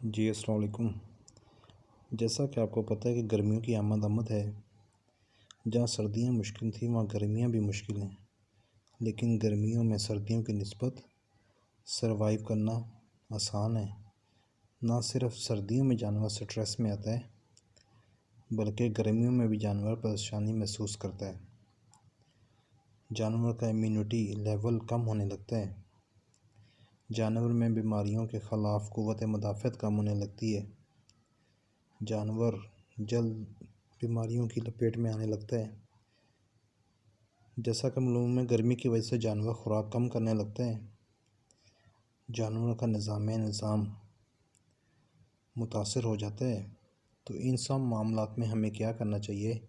जी अस्सलाम वालेकुम। जैसा कि आपको पता है कि गर्मियों की आमद है। जहाँ सर्दियाँ मुश्किल थी वहाँ गर्मियाँ भी मुश्किल हैं, लेकिन गर्मियों में सर्दियों की निस्बत सरवाइव करना आसान है। ना सिर्फ सर्दियों में जानवर स्ट्रेस में आता है, बल्कि गर्मियों में भी जानवर परेशानी महसूस करता है। जानवर का इम्यूनिटी लेवल कम होने लगता है। जानवर में बीमारियों के ख़िलाफ़ क़ुव्वत मुदाफ़अत कम होने लगती है। जानवर जल्द बीमारियों की लपेट में आने लगता है। जैसा कि हम लोगों में गर्मी की वजह से जानवर खुराक कम करने लगते हैं, जानवरों का निज़ाम मुतासर हो जाता है। तो इन सब मामलात में हमें क्या करना चाहिए?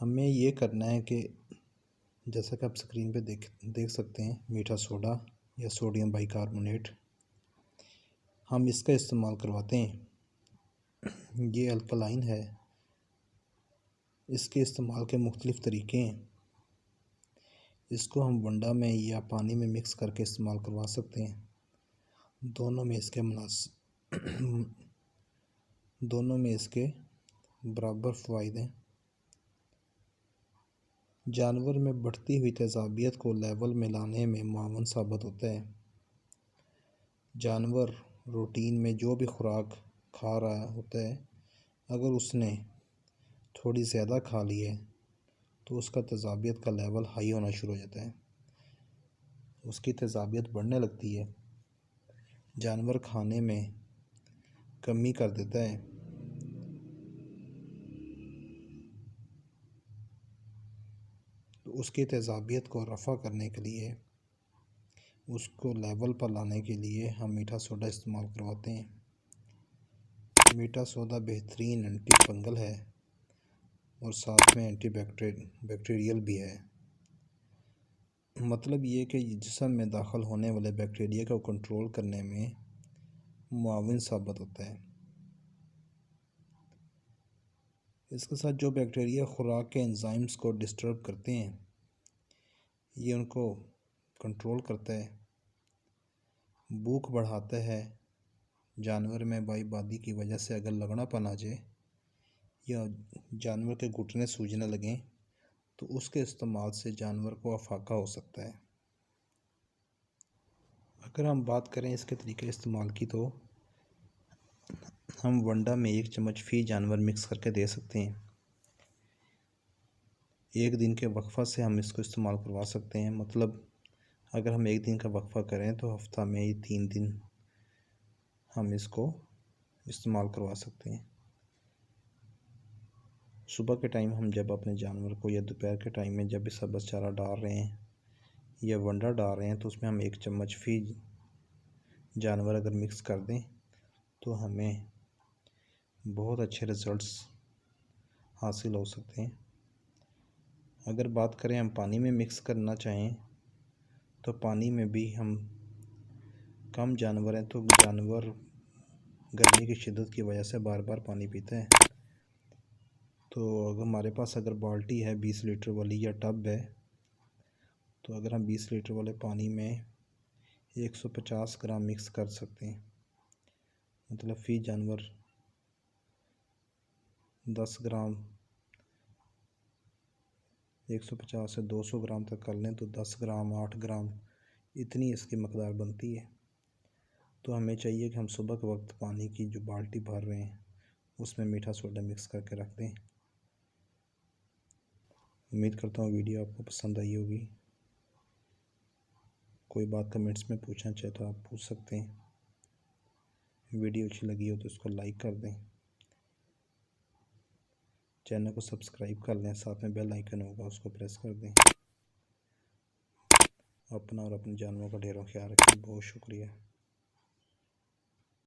हमें ये करना है कि जैसा कि आप स्क्रीन पे देख सकते हैं, मीठा सोडा या सोडियम बाइकार्बोनेट हम इसका इस्तेमाल करवाते हैं। ये अल्कलाइन है। इसके इस्तेमाल के मुख्तलिफ़ तरीके हैं। इसको हम वंडा में या पानी में मिक्स करके इस्तेमाल करवा सकते हैं। दोनों में इसके बराबर फ़वाइद हैं। जानवर में बढ़ती हुई तेज़ाबियत को लेवल में लाने में मुआवन साबित होता है। जानवर रूटीन में जो भी खुराक खा रहा होता है, अगर उसने थोड़ी ज़्यादा खा ली है तो उसका तेज़ाबियत का लेवल हाई होना शुरू हो जाता है। उसकी तेज़ाबियत बढ़ने लगती है। जानवर खाने में कमी कर देता है। तो उसकी तेज़ाबियत को रफ़ा करने के लिए, उसको लेवल पर लाने के लिए हम मीठा सोडा इस्तेमाल करवाते हैं। मीठा सोडा बेहतरीन एंटी फंगल है और साथ में एंटी बैक्टीरियल भी है। मतलब ये कि जिस्म में दाखिल होने वाले बैक्टीरिया को कंट्रोल करने में मुआविन साबित होता है। इसके साथ जो बैक्टीरिया खुराक के एंजाइम्स को डिस्टर्ब करते हैं, ये उनको कंट्रोल करता है। भूख बढ़ाता है। जानवर में बादी की वजह से अगर लगड़ापन आ जाए या जानवर के घुटने सूजने लगें तो उसके इस्तेमाल से जानवर को अफाका हो सकता है। अगर हम बात करें इसके तरीके इस्तेमाल की, तो हम वंडा में 1 चम्मच फ़ी जानवर मिक्स करके दे सकते हैं। 1 दिन के वक्फ़ा से हम इसको इस्तेमाल करवा सकते हैं। मतलब अगर हम 1 दिन का वक्फ़ा करें तो हफ्ता में 3 दिन हम इसको इस्तेमाल करवा सकते हैं। सुबह के टाइम हम जब अपने जानवर को, या दोपहर के टाइम में जब इसका बस चारा डाल रहे हैं या वंडा डाल रहे हैं, तो उसमें हम 1 चम्मच फ़ी जानवर अगर मिक्स कर दें तो हमें बहुत अच्छे रिज़ल्ट्स हासिल हो सकते हैं। अगर बात करें हम पानी में मिक्स करना चाहें तो पानी में भी हम कम जानवर हैं तो जानवर गर्मी की शिद्दत की वजह से बार बार पानी पीते हैं। तो अगर हमारे पास बाल्टी है 20 लीटर वाली या टब है, तो अगर हम 20 लीटर वाले पानी में 150 ग्राम मिक्स कर सकते हैं। मतलब फ़ी जानवर 10 ग्राम, 150 से 200 ग्राम तक कर लें तो 10 ग्राम 8 ग्राम इतनी इसकी मकदार बनती है। तो हमें चाहिए कि हम सुबह के वक्त पानी की जो बाल्टी भर रहे हैं उसमें मीठा सोडा मिक्स करके रख दें। उम्मीद करता हूँ वीडियो आपको पसंद आई होगी। कोई बात कमेंट्स में पूछना चाहे तो आप पूछ सकते हैं। वीडियो अच्छी लगी हो तो इसको लाइक कर दें, चैनल को सब्सक्राइब कर लें, साथ में बेल आइकन होगा उसको प्रेस कर दें। अपना और अपने जानवरों का ढेरों ख्याल रखें। बहुत शुक्रिया।